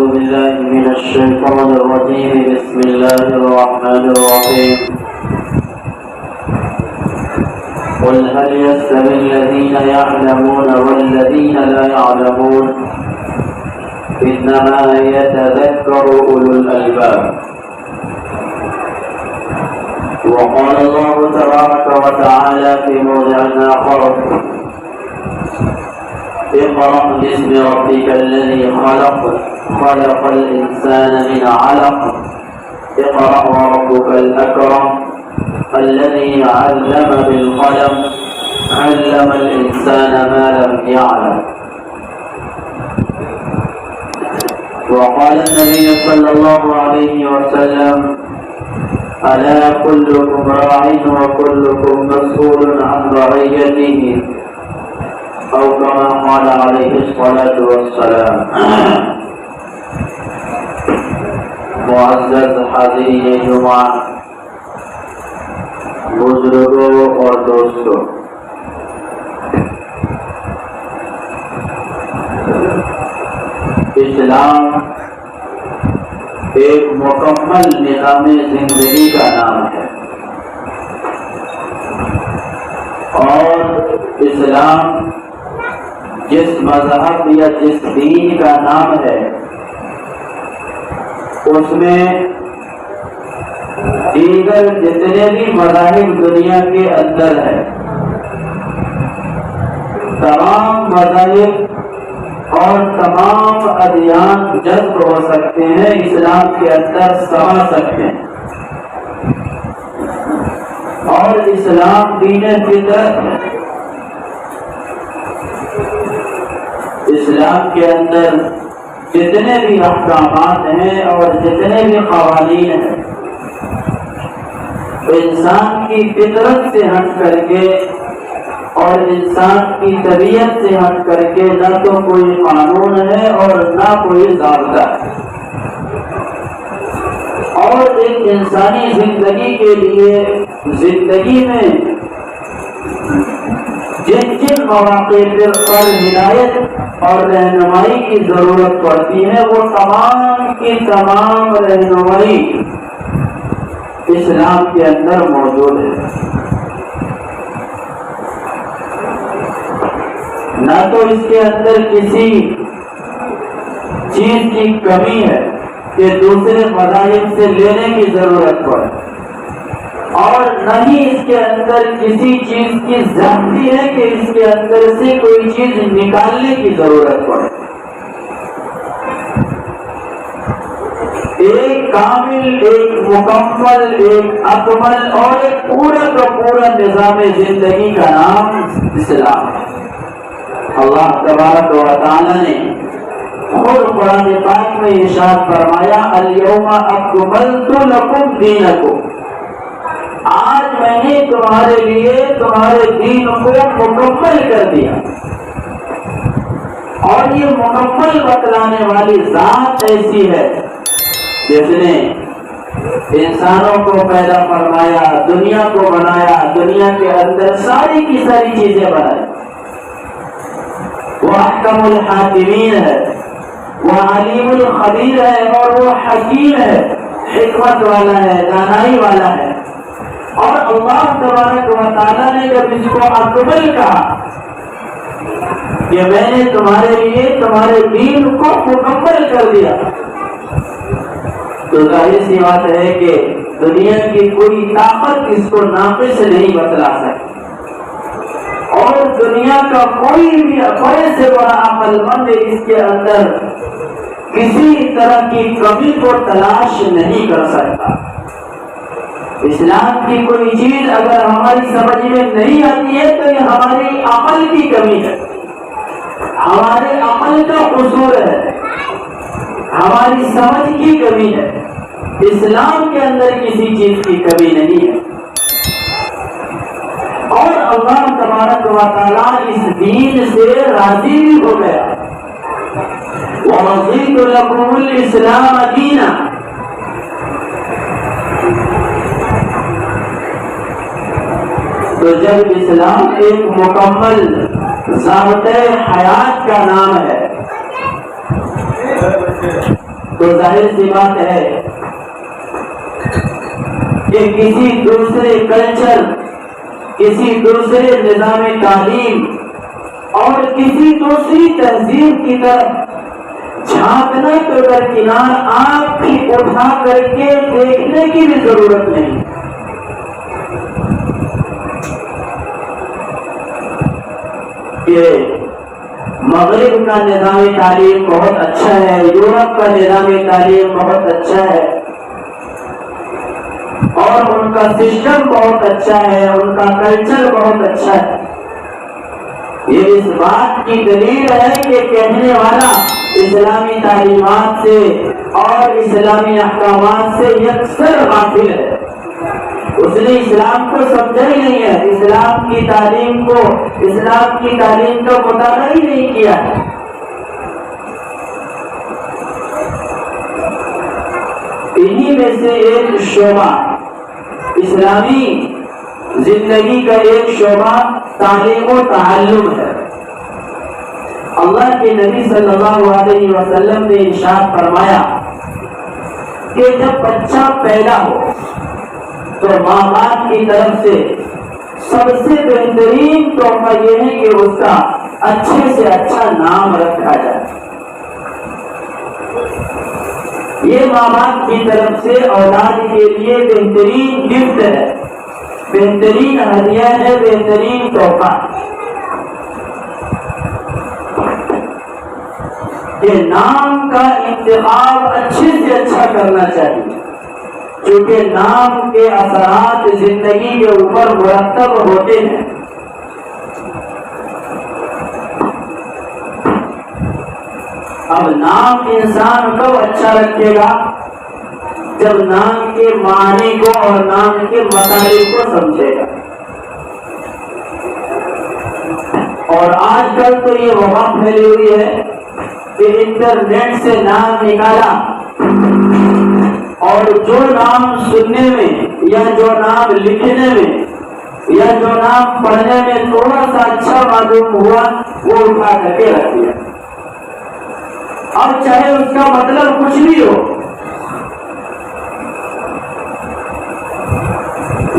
بالله من الشيطان الرجيم. بسم الله الرحمن الرحيم. قل هل يستوي الذين يعلمون والذين لا يعلمون إنما يتذكر أولو الألباب. وقال الله تبارك وتعالى في موضع آخر: اقرأ باسم ربك الذي خلق الإنسان من علق اقرأ وربك الأكرم الذي علم بالقلم علم الإنسان ما لم يعلم. وقال النبي صلى الله عليه وسلم: ألا كلكم راع وكلكم مسؤول عن رعيته، أو كما قال عليه الصلاة والسلام. معزز حاضرین جمعہ، بزرگوں اور دوستوں، اسلام ایک مکمل نظام زندگی کا نام ہے، اور اسلام جس مذہب یا جس دین کا نام ہے اس میں دیگر جتنے بھی مذاہب دنیا کے اندر ہے تمام مذاہب اور تمام ادیان جذب ہو سکتے ہیں، اسلام کے اندر سما سکتے ہیں، اور اسلام دین فطرت ہے۔ اسلام کے اندر جتنے بھی احکامات ہیں اور جتنے بھی قوانین ہیں انسان کی فطرت سے ہٹ کر کے اور انسان کی طبیعت سے ہٹ کر کے نہ تو کوئی قانون ہے اور نہ کوئی ضابطہ ہے، اور ایک انسانی زندگی کے لیے زندگی میں جن جن مواقع پر ہدایت اور رہنمائی کی ضرورت پڑتی ہے وہ تمام کی تمام رہنمائی اسلام کے اندر موجود ہے۔ نہ تو اس کے اندر کسی چیز کی کمی ہے کہ دوسرے مذاہب سے لینے کی ضرورت پڑے، اور نہ ہی اس کے اندر کسی چیز کی زیادتی ہے کہ اس کے اندر سے کوئی چیز نکالنے کی ضرورت پڑے۔ ایک کامل، ایک مکمل، ایک اکمل اور ایک پورا کا پورا نظام زندگی کا نام اسلام ہے۔ اللہ تبارک و تعالی نے خود قرآن پاک میں ارشاد فرمایا: الیوم اکملت لکم دینکم، آج میں نے تمہارے لیے تمہارے دین کو مکمل کر دیا۔ اور یہ مکمل بتلانے والی ذات ایسی ہے جس نے انسانوں کو پیدا فرمایا، دنیا کو بنایا، دنیا کے اندر ساری کی ساری چیزیں بنائی۔ وہ احکم الحاکمین ہے، وہ علیم الخبیر ہے، اور وہ حکیم ہے، حکمت والا ہے، دانائی والا ہے۔ اور اللہ تبارک و تعالیٰ نے جب اس کو اکمل کہا کہ میں نے تمہارے لیے تمہارے دین کو مکمل کر دیا، تو ظاہر سی بات ہے کہ دنیا کی کوئی طاقت اس کو ناقص نہیں بتلا سکتی، اور دنیا کا کوئی بھی بڑے سے بڑا عقل مند اس کے اندر کسی طرح کی کمی کو تلاش نہیں کر سکتا۔ اسلام کی کوئی چیز اگر ہماری سمجھ میں نہیں آتی ہے تو یہ ہماری عقل کی کمی ہے، ہمارے عقل کا قصور ہے، ہماری سمجھ کی کمی ہے۔ اسلام کے اندر کسی چیز کی کمی نہیں ہے، اور اللہ تبارک و تعالیٰ اس دین سے راضی بھی ہو گیا۔ وَرَضِيتُ لَكُمُ الْإِسْلَامَ دِينًا، تو جب اسلام ایک مکمل ضابطۂ حیات کا نام ہے تو ظاہر سی بات ہے کہ کسی دوسرے کلچر، کسی دوسرے نظام تعلیم اور کسی دوسری تہذیب کی طرف جھانکنا تو درکنار آنکھ کی اٹھا کر کے دیکھنے کی بھی ضرورت نہیں۔ کہ مغرب کا نظام تعلیم بہت اچھا ہے، یورپ کا نظام تعلیم بہت اچھا ہے، اور ان کا سسٹم بہت اچھا ہے، ان کا کلچر بہت اچھا ہے۔ یہ اس بات کی دلیل ہے کہ کہنے والا اسلامی تعلیمات سے اور اسلامی احکامات سے یکسر غافل ہے۔ اس نے اسلام کو سمجھا ہی نہیں ہے، اسلام کی تعلیم کو، اسلام کی تعلیم کا مطالعہ ہی نہیں کیا ہے۔ انہی میں سے ایک شعبہ، اسلامی زندگی کا ایک شعبہ تعلیم و تعلم ہے۔ اللہ کے نبی صلی اللہ علیہ وسلم نے ارشاد فرمایا کہ جب بچہ پیدا ہو تو ماں باپ کی طرف سے سب سے بہترین تحفہ یہ ہے کہ اس کا اچھے سے اچھا نام رکھا جائے۔ یہ ماں باپ کی طرف سے اولاد کے لیے بہترین گفٹ ہے، بہترین ہدیہ ہے، بہترین تحفہ کہ نام کا انتخاب اچھے سے اچھا کرنا چاہیے، کیونکہ نام کے اثرات زندگی کے اوپر مرتب ہوتے ہیں۔ اب نام انسان کب اچھا رکھے گا؟ جب نام کے معنی کو اور نام کے مطالب کو سمجھے گا۔ اور آج کل تو یہ وبا پھیلی ہوئی ہے کہ انٹرنیٹ سے نام نکالا اور جو نام سننے میں یا جو نام لکھنے میں یا جو نام پڑھنے میں تھوڑا سا اچھا معلوم ہوا وہ اٹھا کر کے رکھ دیا، اب چاہے اس کا مطلب کچھ بھی ہو،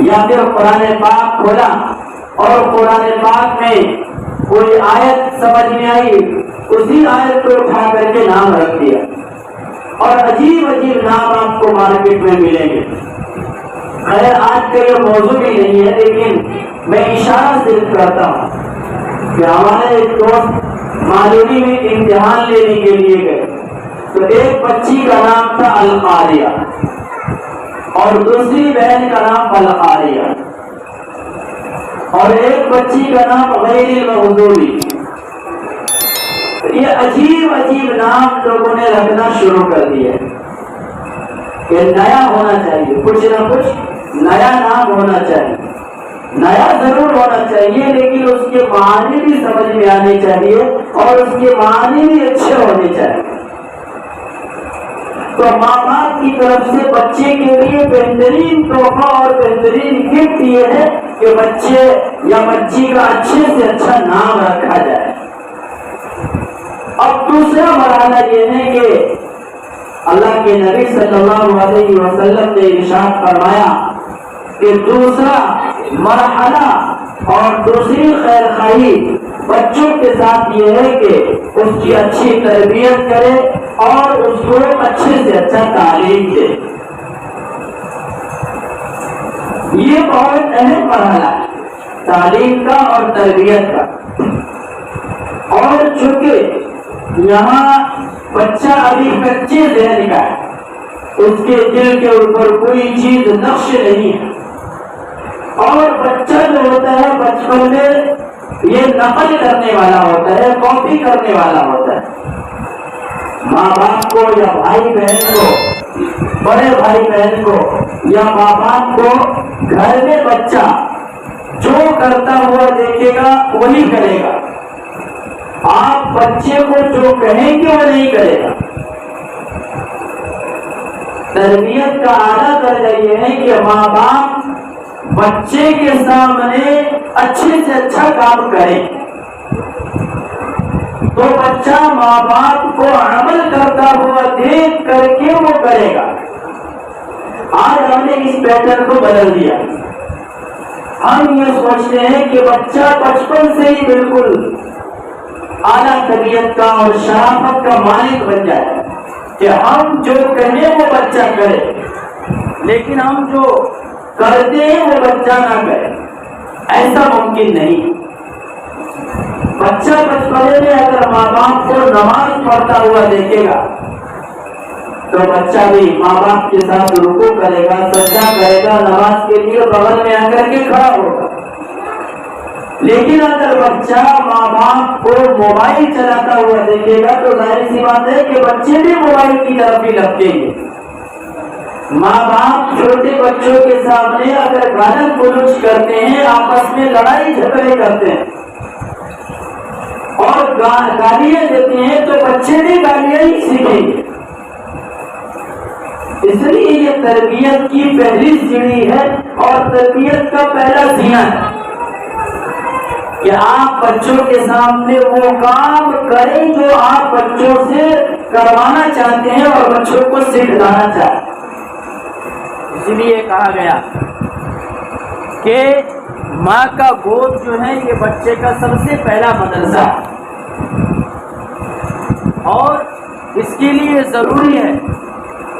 یا پھر قرآن پاک کھولا اور قرآن پاک میں کوئی آیت سمجھ میں آئی، اسی آیت کو اٹھا کر کے نام رکھ دیا، اور عجیب عجیب نام آپ کو مارکیٹ میں ملیں گے۔ خیر آج کا یہ موضوع بھی نہیں ہے، لیکن میں اشارہ صرف کرتا ہوں کہ ہمارے ایک دوست معلومی میں امتحان لینے کے لیے گئے تو ایک بچی کا نام تھا القاریہ اور دوسری بہن کا نام القاریہ اور ایک بچی کا نام غیر المغضوبی۔ یہ عجیب عجیب نام لوگوں نے رکھنا شروع کر دیا کہ نیا ہونا چاہیے، کچھ نہ کچھ نیا نام ہونا چاہیے، نیا ضرور ہونا چاہیے لیکن اس کے معنی بھی سمجھ میں آنے چاہیے اور اس کے معنی بھی اچھے ہونے چاہیے۔ تو ماں باپ کی طرف سے بچے کے لیے بہترین تحفہ اور بہترین گفٹ یہ ہے کہ بچے یا بچی کا اچھے سے اچھا نام رکھا جائے۔ اب دوسرا مرحلہ یہ ہے کہ اللہ کے نبی صلی اللہ علیہ وسلم نے ارشاد فرمایا کہ دوسرا مرحلہ اور دوسری خیر خواہی بچوں کے ساتھ یہ ہے کہ اس کی اچھی تربیت کرے اور اس کو اچھے سے اچھا تعلیم دے۔ یہ بہت اہم مرحلہ ہے تعلیم کا اور تربیت کا، اور چونکہ یہاں بچہ ابھی کچے ذہن کا ہے، اس کے دل کے اوپر کوئی چیز نقش نہیں ہے، اور بچہ جو ہوتا ہے بچپن میں یہ نقل کرنے والا ہوتا ہے، کاپی کرنے والا ہوتا ہے۔ ماں باپ کو یا بھائی بہن کو، بڑے بھائی بہن کو یا ماں باپ کو گھر میں بچہ جو کرتا ہوا دیکھے گا وہی کرے گا، آپ بچے کو جو کہیں گے وہ نہیں کرے گا۔ تربیت کا اعلیٰ درجہ یہ ہے کہ ماں باپ بچے کے سامنے اچھے سے اچھا کام کرے، تو بچہ ماں باپ کو عمل کرتا ہوا دیکھ کر کے کرے گا. آج ہم نے اس پیٹرن کو بدل دیا. ہم یہ سوچتے ہیں کہ بچہ بچپن سے ہی بالکل اعلیٰ طبیعت کا اور شرافت کا مالک بن جائے کہ ہم جو کہیں وہ بچہ کرے، لیکن ہم جو کرتے ہیں وہ بچہ نہ کرے. ایسا ممکن نہیں. بچہ بچپنے میں اگر ماں باپ کو نماز پڑھتا ہوا دیکھے گا تو بچہ بھی ماں باپ کے ساتھ رکوع کرے گا، سجدہ کرے گا، نماز کے لیے بغل میں آ کر کے کھڑا ہوگا. لیکن اگر بچہ ماں باپ کو موبائل چلاتا ہوا دیکھے گا تو ظاہر سی بات ہے کہ بچے بھی موبائل کی طرف ہی لپکیں گے. ماں باپ چھوٹے بچوں کے سامنے اگر گالن گلوچ کرتے ہیں، آپس میں لڑائی جھگڑے کرتے ہیں اور گالیاں دیتے ہیں تو بچے بھی گالیاں ہی سیکھیں گے. اس لیے یہ تربیت کی پہلی سیڑھی ہے اور تربیت کا پہلا زینہ ہے کہ آپ بچوں کے سامنے وہ کام کریں جو آپ بچوں سے کروانا چاہتے ہیں اور بچوں کو سکھلانا چاہتے ہیں. اسی لیے کہا گیا کہ ماں کا گود جو ہے یہ بچے کا سب سے پہلا مدرسہ ہے اور اس کے لیے ضروری ہے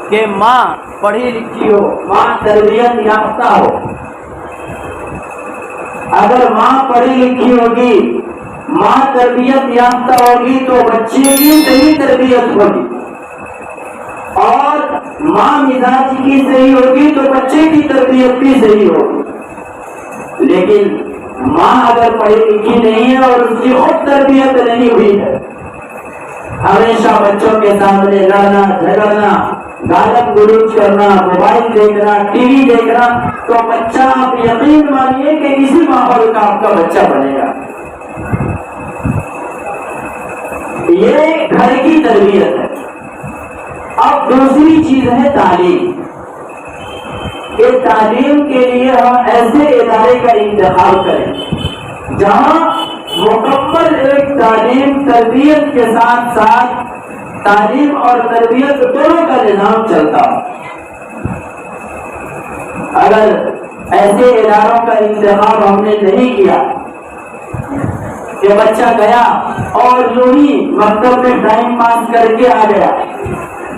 کہ ماں پڑھی لکھی ہو، ماں تربیت یافتہ ہو. اگر ماں پڑھی لکھی ہوگی، ماں تربیت یافتہ ہوگی تو بچے کی صحیح تربیت ہوگی، اور ماں مزاج کی صحیح ہوگی تو بچے کی تربیت بھی صحیح ہوگی. لیکن ماں اگر پڑھی لکھی نہیں ہے اور اس کی خود تربیت نہیں ہوئی ہے، ہمیشہ بچوں کے سامنے لڑنا جھگڑنا، گالن گلوچ کرنا، موبائل دیکھنا، ٹی وی دیکھنا، تو بچہ آپ یقین مانیے کہ اسی ماحول کا آپ کا بچہ بنے گا. یہ گھر کی تربیت ہے. اب دوسری چیز ہے تعلیم. کہ تعلیم کے لیے ہم ایسے ادارے کا انتخاب کریں جہاں مکمل ایک تعلیم تربیت کے ساتھ ساتھ تعلیم اور تربیت دونوں کا نظام چلتا ہو. اگر ایسے اداروں کا انتخاب ہم نے نہیں کیا کہ بچہ گیا اور یوں ہی مکتب میں ٹائم پاس کر کے آ گیا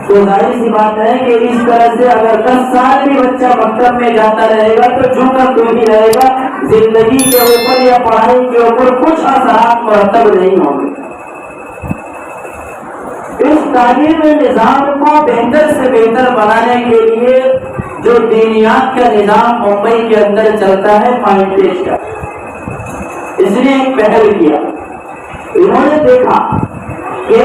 تو ظاہر سی بات ہے کہ اس طرح سے اگر 10 سال بھی بچہ مکتب میں جاتا رہے گا تو جو کا تو ہی رہے گا، زندگی کے اوپر یا پڑھائی کے اوپر کچھ اثرات مرتب نہیں ہوں گے. اس تعلیمی نظام کو بہتر سے بہتر بنانے کے لیے جو دینیات کا نظام ممبئی کے اندر چلتا ہے فائنٹیج کا، اس نے ایک پہل کیا. انہوں نے دیکھا کہ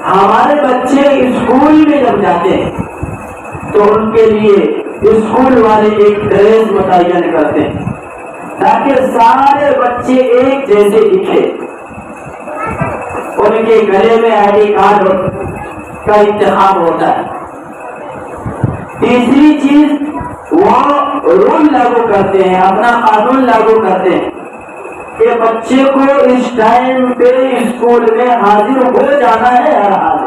ہمارے بچے اسکول میں جب جاتے ہیں تو ان کے لیے اسکول والے ایک ڈریس متعین کرتے ہیں تاکہ سارے بچے ایک جیسے دکھے. ان کے گلے میں آئی ڈی کارڈ کا انتخاب ہوتا ہے. تیسری چیز، وہ رول لاگو کرتے ہیں، اپنا قانون لاگو کرتے ہیں کہ بچے کو اس ٹائم پہ اسکول میں حاضر ہو جانا ہے ہر حال.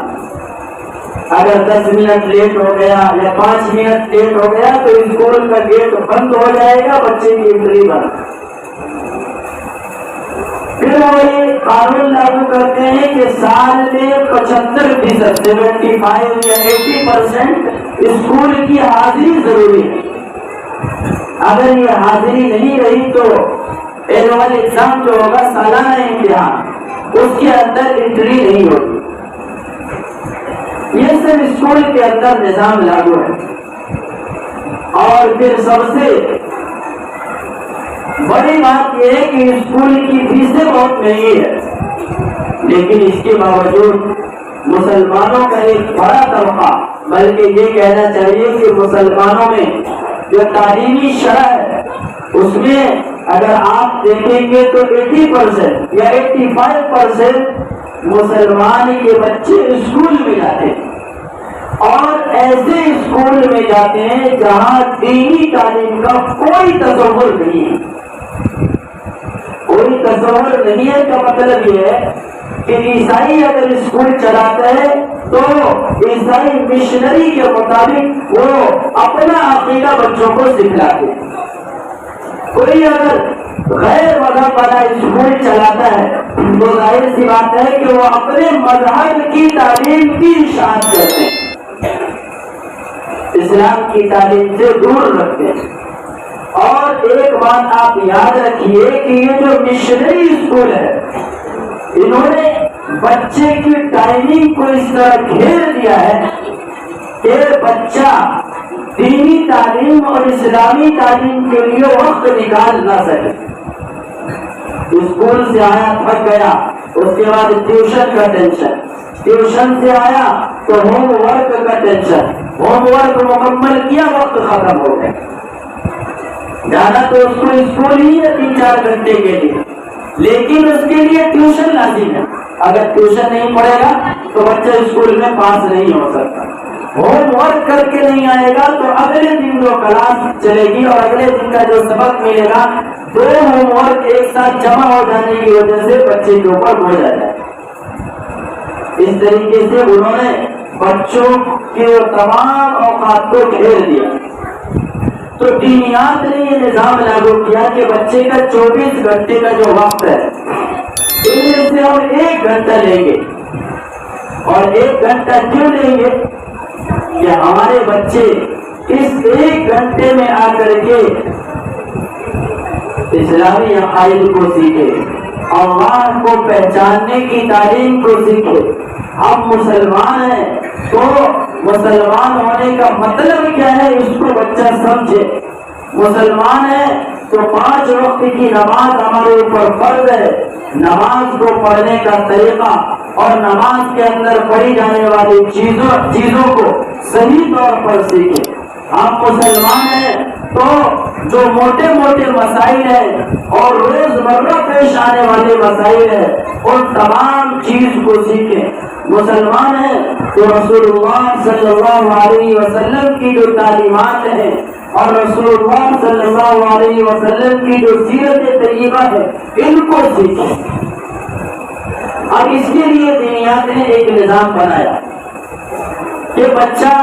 اگر 10 منٹ لیٹ ہو گیا یا 5 منٹ لیٹ ہو گیا تو اسکول کا گیٹ بند ہو جائے گا، بچے کی انٹری بند. پھر وہ یہ قانون لاگو کرتے ہیں کہ سال میں 75%، 75 یا 80% اسکول کی حاضری ضروری ہے. اگر یہ حاضری نہیں رہی تو اینوئل ایگزام جو ہوگا، سالانہ امتحان، اس کے اندر انٹری نہیں ہوگی. یہ سب اسکول کے اندر نظام لاگو ہے. اور پھر سب سے بڑی بات یہ ہے کہ اسکول کی فیسیں بہت مہنگی ہے، لیکن اس کے باوجود مسلمانوں کا ایک بڑا طبقہ، بلکہ یہ کہنا چاہیے کہ مسلمانوں میں جو تعلیمی شرح ہے اس میں اگر آپ دیکھیں گے تو 80% یا 85% مسلمان کے بچے اسکول میں جاتے ہیں، اور ایسے اسکول میں جاتے ہیں جہاں دینی تعلیم کا کوئی تصور نہیں ہے. کوئی تصور نہیں ہے کا مطلب یہ ہے کہ عیسائی اگر اسکول چلاتا ہے تو عیسائی مشنری کے مطابق وہ اپنا عقیدہ بچوں کو سکھلاتے ہیں۔ کوئی اگر غیر مذہب والا اسکول چلاتا ہے تو ظاہر سی بات ہے کہ وہ اپنے مذہب کی تعلیم کی اشاعت کرتے ہیں، اسلام کی تعلیم سے دور رکھتے ہیں۔ اور ایک بات آپ یاد رکھیے کہ یہ جو مشنری اسکول ہے، انہوں نے بچے کی ٹائمنگ کو اس طرح گھیر دیا ہے کہ بچہ دینی تعلیم اور اسلامی تعلیم کے لیے وقت نکال نہ سکے۔ اسکول سے آیا تھک گیا، اس کے بعد ٹیوشن کا ٹینشن، ٹیوشن سے آیا تو ہوم ورک کا ٹینشن، ہوم ورک مکمل کیا وقت ختم ہو گیا۔ جانا تو اس کو اسکول ہی ہے 3-4 گھنٹے کے لیے، لیکن اس کے لیے ٹیوشن لازم ہے۔ اگر ٹیوشن نہیں پڑھے گا تو بچہ اسکول میں پاس نہیں ہو سکتا۔ ہوم ورک کر کے نہیں آئے گا تو اگلے دن جو کلاس چلے گی اور اگلے دن کا جو سبق ملے گا، 2 ہوم ورک ایک ساتھ جمع ہو جانے کی وجہ سے بچے کے اوپر بوجھ آ جائے۔ اس طریقے سے انہوں نے بچوں کے تمام اوقات کو گھیر دیا۔ تو دینیات نے یہ نظام لاگو کیا کہ بچے کا 24 گھنٹے کا جو وقت ہے، ان میں سے ہم 1 گھنٹہ لیں گے۔ اور 1 گھنٹہ کیوں لیں گے؟ کہ ہمارے بچے اس 1 گھنٹے میں آ کر کے اسلامی عقائد کو سیکھے، اللہ کو پہچاننے کی تعلیم کو سیکھے۔ ہم مسلمان ہیں تو مسلمان ہونے کا مطلب کیا ہے اس کو بچہ سمجھے۔ مسلمان ہے تو 5 وقت کی نماز ہمارے اوپر فرض ہے، نماز کو پڑھنے کا طریقہ اور نماز کے اندر پڑھی جانے والی چیزوں کو صحیح طور پر سیکھے۔ ہم مسلمان ہیں تو جو موٹے موٹے مسائل ہیں اور روزمرہ پیش آنے والے مسائل ہیں ان تمام چیز کو سیکھیں۔ مسلمان ہیں تو رسول اللہ صلی اللہ علیہ وسلم کی جو تعلیمات ہیں اور رسول اللہ صلی اللہ علیہ وسلم کی جو سیرت طیبہ ہے ان کو سیکھیں۔ اب اس کے لیے دینیات نے ایک نظام بنایا کہ بچہ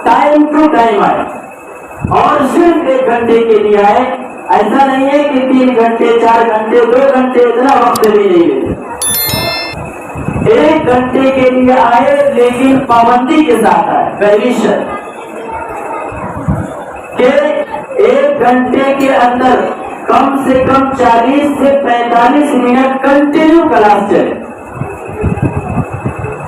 ٹائم ٹو ٹائم آئے اور صرف 1 گھنٹے کے لیے آئے۔ ایسا نہیں ہے کہ 3 گھنٹے 4 گھنٹے 2 گھنٹے اتنا وقت بھی نہیں لیتے۔ 1 گھنٹے کے لیے آئے لیکن پابندی کے ساتھ آئے۔ پہلی شرط کہ 1 گھنٹے کے اندر کم سے کم 40 سے 45 منٹ کنٹینیو کلاس چلے،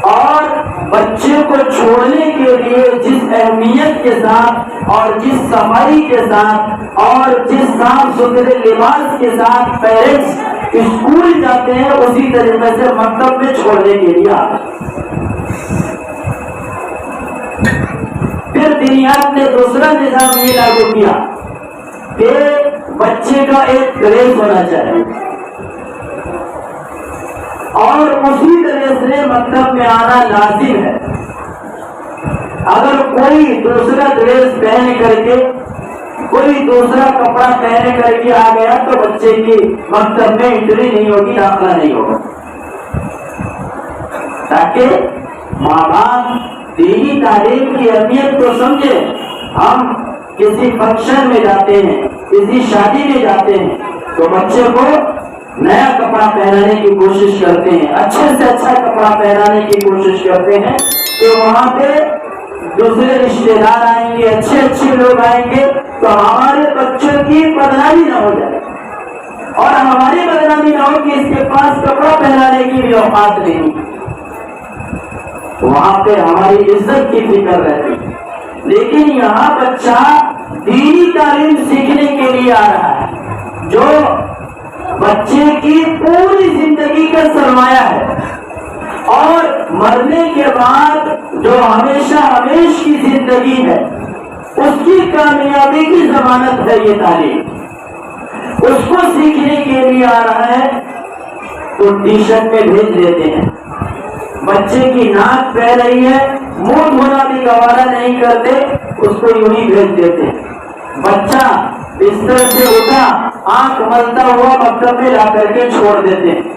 اور بچے کو چھوڑنے کے لیے جس اہمیت کے ساتھ اور جس صفائی کے ساتھ اور جس صاف ستھرے لباس کے ساتھ پیرنٹس اسکول جاتے ہیں اسی طریقے سے مکتب میں چھوڑنے کے لیے آتے۔ پھر دینیات نے دوسرا نظام یہ لاگو کیا کہ بچے کا ایک ڈریس ہونا چاہیے اور اسی ڈریس سے مکتب میں آنا لازم ہے۔ اگر کوئی دوسرا ڈریس پہن کر کے کوئی دوسرا کپڑا پہن کر کے آ گیا تو بچے کی مکتب میں انٹری نہیں ہوگی، داخلہ نہیں ہوگا، تاکہ ماں باپ دینی تعلیم کی اہمیت کو سمجھے۔ ہم کسی فنکشن میں جاتے ہیں، کسی شادی میں جاتے ہیں تو بچے کو نیا کپڑا پہنانے کی کوشش کرتے ہیں، اچھے سے اچھا کپڑا پہنانے کی کوشش کرتے ہیں کہ وہاں پہ دوسرے رشتے دار آئیں گے، اچھے اچھے لوگ آئیں گے تو ہمارے بچوں کی بدنامی نہ ہو جائے اور ہماری بدنامی نہ ہو کہ اس کے پاس کپڑا پہنانے کی بھی اوقات نہیں۔ وہاں پہ ہماری عزت کی فکر رہتی ہے، لیکن یہاں بچہ دینی تعلیم سیکھنے کے لیے آ رہا ہے جو بچے کی پوری زندگی کا سرمایہ ہے، اور مرنے کے بعد جو ہمیشہ ہمیش کی زندگی ہے اس کی کامیابی کی ضمانت ہے یہ تعلیم۔ اس کو سیکھنے کے لیے آ رہا ہے تو ٹیوشن میں بھیج دیتے ہیں، بچے کی ناک بہ رہی ہے، منہ دھونا بھی گوارا نہیں کرتے، اس کو یوں ہی بھیج دیتے ہیں۔ بچہ بستر سے اٹھا، آنکھ ملتا ہوا مکتب میں لا کر کے چھوڑ دیتے ہیں۔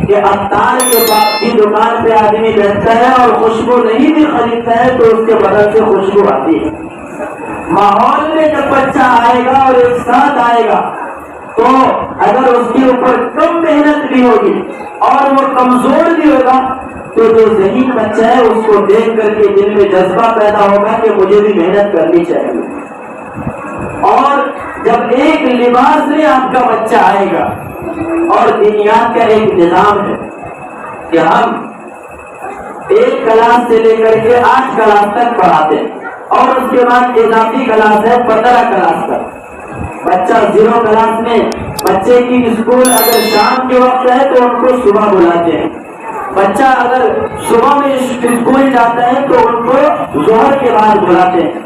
کہ عطار کی دکان پہ آدمی بیٹھتا ہے اور خوشبو نہیں بھی خریدتا ہے تو اس کے بدن سے خوشبو آتی ہے. ماحول میں جب بچہ آئے گا اور ایک ساتھ آئے گا تو اگر اس کے اوپر کم محنت بھی ہوگی اور وہ کمزور بھی ہوگا تو جو ذہین بچہ ہے اس کو دیکھ کر کے دل میں جذبہ پیدا ہوگا کہ مجھے بھی محنت کرنی چاہیے. اور جب ایک لباس میں آپ کا بچہ آئے گا اور دنیات کا ایک نظام ہے کہ ہم 1 کلاس سے لے کر کے 8 کلاس تک پڑھاتے ہیں اور اس کے بعد اضافی کلاس ہے 15 کلاس تک. بچہ 0 کلاس میں بچے کی اسکول اگر شام کے وقت ہے تو ان کو صبح بلاتے ہیں. بچہ اگر صبح میں اسکول جاتا ہے تو ان کو ظہر کے بعد بلاتے ہیں.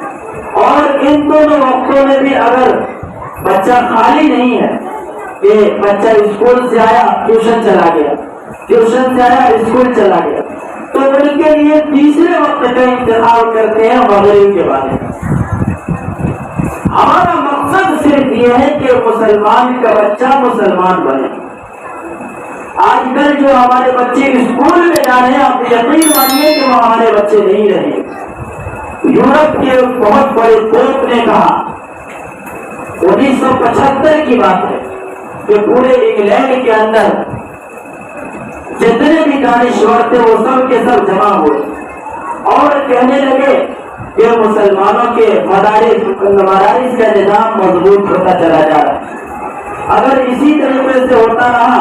اور ان دونوں وقتوں میں بھی اگر بچہ خالی نہیں ہے کہ بچہ اسکول سے آیا ٹیوشن چلا گیا، ٹیوشن سے آیا اسکول چلا گیا، تو ان کے لیے تیسرے وقت کا انتخاب کرتے ہیں مغرب کے بعد. ہمارا مقصد صرف یہ ہے کہ مسلمان کا بچہ مسلمان بنے. آج کل جو ہمارے بچے اسکول میں جا رہے ہیں آپ یقین مانیے کہ وہ ہمارے بچے نہیں رہے. یورپ کے بہت بڑے پوپ نے کہا 1975 کی بات ہے کہ پورے انگلینڈ کے اندر جتنے بھی دانشور تھے وہ سب کے سب جمع ہوئے اور کہنے لگے کہ مسلمانوں کے مدارس کا نظام مضبوط ہوتا چلا جا رہا ہے. اگر اسی طریقے سے ہوتا رہا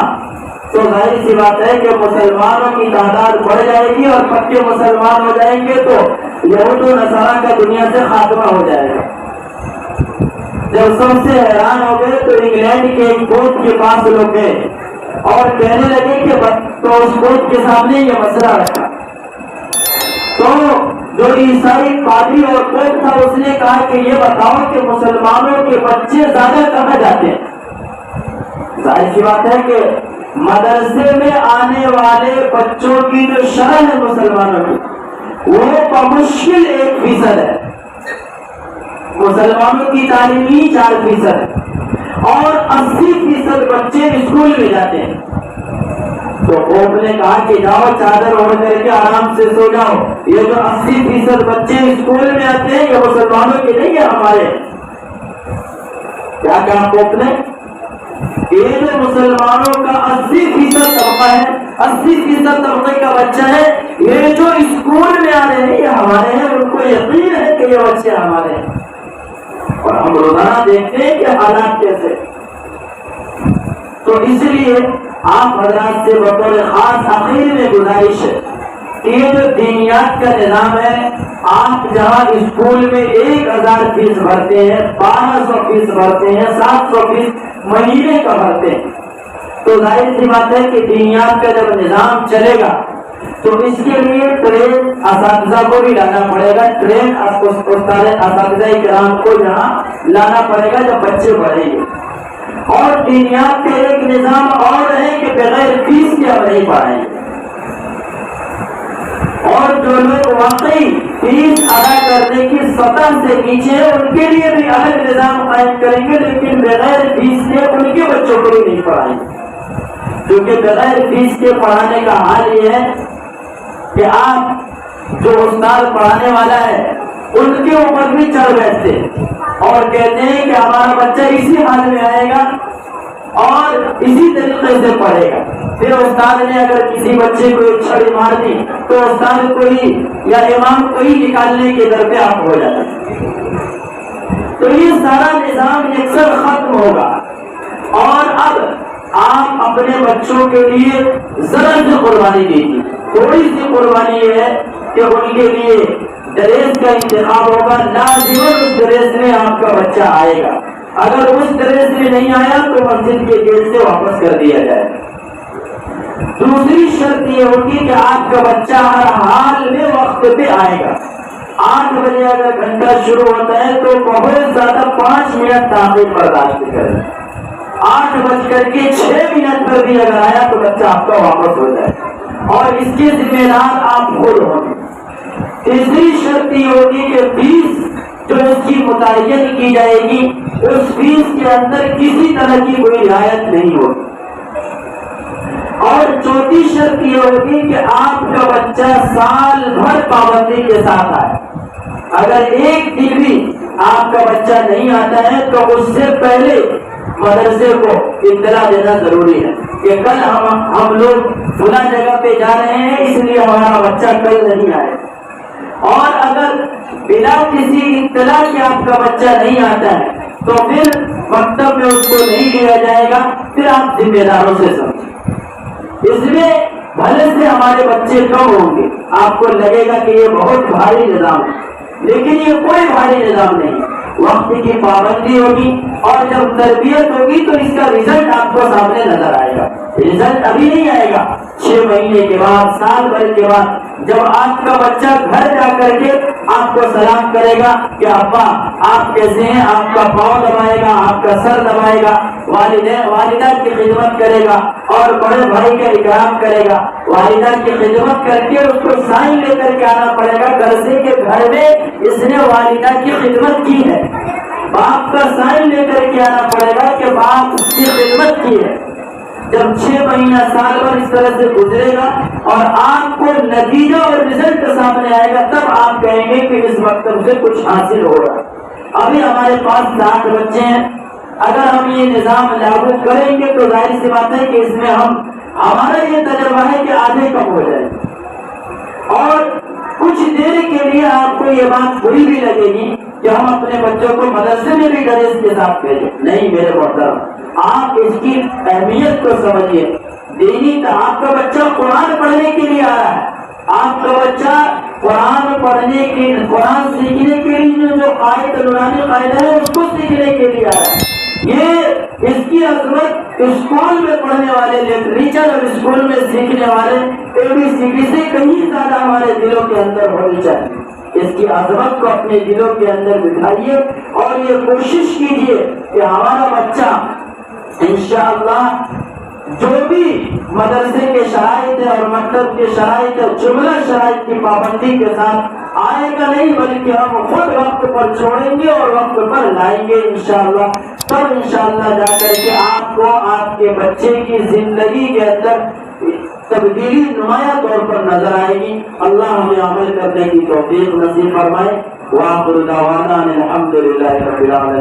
تو ظاہر سی بات ہے کہ مسلمانوں کی تعداد بڑھ جائے گی اور پکے مسلمان ہو جائیں گے تو یہود و نصارہ کا دنیا سے خاتمہ ہو جائے گا. جب سب سے حیران ہو گئے تو انگلینڈ کے ایک کوچ کے پاس لوگ گئے اور کہنے لگے کہ تو اس کوچ کے سامنے یہ مسئلہ رکھا. تو جو عیسائی پادری اور کوچ تھا اس نے کہا کہ یہ بتاؤ کہ مسلمانوں کے بچے زیادہ کہاں جاتے ہیں. ظاہر سی بات ہے کہ مدرسے میں آنے والے بچوں کی جو شرح ہے مسلمانوں کی وہ بمشکل 1% ہے. مسلمانوں کی تعلیم ہی 4% ہے اور 80% بچے اسکول میں جاتے ہیں. تو پوپ نے کہا کہ جاؤ چادر اوڑھ کر کے آرام سے سو جاؤ. یہ جو 80% بچے اسکول میں آتے ہیں یہ مسلمانوں کے نہیں ہے ہمارے. کیا کہا پوپ نے؟ یہ جو مسلمانوں کا 80% طبقہ ہے 80% طبقے کا بچہ ہے یہ جو اسکول میں آ رہے ہیں یہ ہمارے ہیں. ان کو یقین ہے کہ یہ بچے ہمارے ہیں اور ہم روزانہ دیکھتے ہیں کہ حالات کیسے. تو اس لیے آپ حضرات سے بطور خاص آخر میں گزارش ہے کہ یہ جو دینیات کا نظام ہے آپ جہاں اسکول میں 1000 فیس بھرتے ہیں 1200 فیس بھرتے ہیں 700 فیس مہینے کا بھرتے ہیں تو ظاہر سی بات ہے کہ دینیات کا جب نظام چلے گا تو اس کے لیے ٹرین اساتذہ کو بھی لانا پڑے گا. ٹرین اساتذہ کرام کو یہاں لانا پڑے گا جب بچے بڑھیں گے. اور دینیات کا ایک نظام اور ہے کہ بغیر فیس کے اب نہیں پڑھائیں گے اور جو لوگ واقعی فیس ادا کرنے کی سطح سے نیچے ہیں ان کے لیے بھی الگ نظام قائم کریں گے لیکن بغیر فیس کے ان کے بچوں کو بھی نہیں پڑھائیں گے. کیونکہ بغیر فیس کے پڑھانے کا حال یہ ہے کہ آپ جو استاد پڑھانے والا ہے ان کے اوپر بھی چڑھ بیٹھتے اور کہتے ہیں کہ ہمارا بچہ اسی حال میں آئے گا اور اسی طریقے سے پڑھے گا. پھر استاد نے اگر کسی بچے کو ایک چھڑی مار دی تو استاد کو ہی یا امام کو ہی نکالنے کے در پہ آپ ہو جاتے ہیں. تو یہ سارا نظام یکسر ختم ہوگا اور اب آپ اپنے بچوں کے لیے ذرا سی قربانی دیجیے. تھوڑی سی قربانی یہ ہے کہ ان کے لیے ڈریس کا انتخاب ہوگا. لازماً اس ڈریس میں آپ کا بچہ آئے گا. اگر اس ڈریس میں نہیں آیا تو مسجد کے گیٹ سے واپس کر دیا جائے. دوسری شرط یہ ہوگی کہ آپ کا بچہ ہر حال میں وقت پہ آئے گا. 8 بجے اگر گھنٹہ شروع ہوتا ہے تو بہت زیادہ 5 منٹ تاخیر برداشت کریں. 8:06 پر بھی اگر آیا تو بچہ آپ کا واپس ہو جائے اور اس کے ذمہ دار آپ خود ہوں گے. تیسری شرط یہ ہوگی کہ فیس جو اس کی متعین کی جائے گی اس فیس کے اندر کسی طرح کی کوئی رعایت نہیں ہوگی. اور چوتھی شرط یہ ہوگی کہ آپ کا بچہ سال بھر پابندی کے ساتھ آئے. اگر ایک دن بھی آپ کا بچہ نہیں آتا ہے تو اس سے پہلے مدرسے کو اطلاع دینا ضروری ہے کہ کل ہم لوگ فلاں جگہ پہ جا رہے ہیں، اس لیے ہمارا بچہ کل نہیں آئے. اور اگر بنا کسی اطلاع کے آپ کا بچہ نہیں آتا ہے تو پھر مکتب میں اس کو نہیں لیا جائے گا. پھر آپ ذمہ داروں سے سمجھیں. اس میں بھلے سے ہمارے بچے کم ہوں گے، آپ کو لگے گا کہ یہ بہت بھاری نظام ہے، لیکن یہ کوئی بھاری نظام نہیں. وقت کی پابندی ہوگی اور جب تربیت ہوگی تو اس کا رزلٹ آپ کو سامنے نظر آئے گا. رزلٹ ابھی نہیں آئے گا، 6 مہینے کے بعد، سال بھر کے بعد، جب آپ کا بچہ گھر جا کر کے آپ کو سلام کرے گا کہ ابا آپ کیسے ہیں، آپ کا پاؤں دبائے گا، آپ کا سر دبائے گا، والدہ کی خدمت کرے گا اور بڑے بھائی کا اکرام کرے گا. والدہ کی خدمت کر کے اس کو سائن لے کر کے آنا پڑے گا گھر سے کہ گھر میں اس نے والدہ کی خدمت کی ہے. باپ کا سائن لے کر کے آنا پڑے گا کہ باپ اس کی خدمت کی ہے. جب 6 مہینہ سال بھر اس طرح سے گزرے گا اور آپ کو نتیجہ اور رزلٹ سامنے آئے گا، تب آپ کہیں گے کہ اس مکتب سے کچھ حاصل ہو رہا. ابھی ہمارے پاس 60 بچے ہیں. اگر ہم یہ نظام لاگو کریں گے تو ظاہر سی بات ہے کہ اس میں ہمارا یہ تجربہ ہے کہ آدھے کم ہو جائے. اور کچھ دیر کے لیے آپ کو یہ بات بری بھی لگے گی کہ ہم اپنے بچوں کو مدرسے میں بھی ڈریس کے ساتھ بھیجیں. نہیں میرے محترم، آپ اس کی اہمیت کو سمجھیے. دینی آپ کا بچہ قرآن پڑھنے کے لیے آ رہا ہے. آپ کا بچہ قرآن سیکھنے کے لیے جو نورانی قاعدہ ہے اس کو سیکھنے کے لیے آ رہا ہے. یہ اس کی عظمت اسکول میں پڑھنے والے لٹریچر اور اسکول میں سیکھنے والے ABCD سے کہیں زیادہ ہمارے دلوں کے اندر ہونی چاہیے. اس کی عظمت کو اپنے دلوں کے اندر بٹھائیے اور یہ کوشش کیجیے کہ ہمارا بچہ انشاءاللہ جو بھی مدرسے کے شرائط ہے اور مکتب کے شرائط ہے، جملہ شرائط کی پابندی کے ساتھ آئے گا نہیں، بلکہ ہم خود وقت پر چھوڑیں گے اور وقت پر لائیں گے انشاءاللہ. تب انشاءاللہ جا کر کے آپ کو آپ کے بچے کی زندگی کے اندر تبدیلی نمایاں طور پر نظر آئے گی. اللہ ہمیں عمل کرنے کی توفیق نصیب فرمائے. وآخر دعوانا الحمدللہ رب العالمین.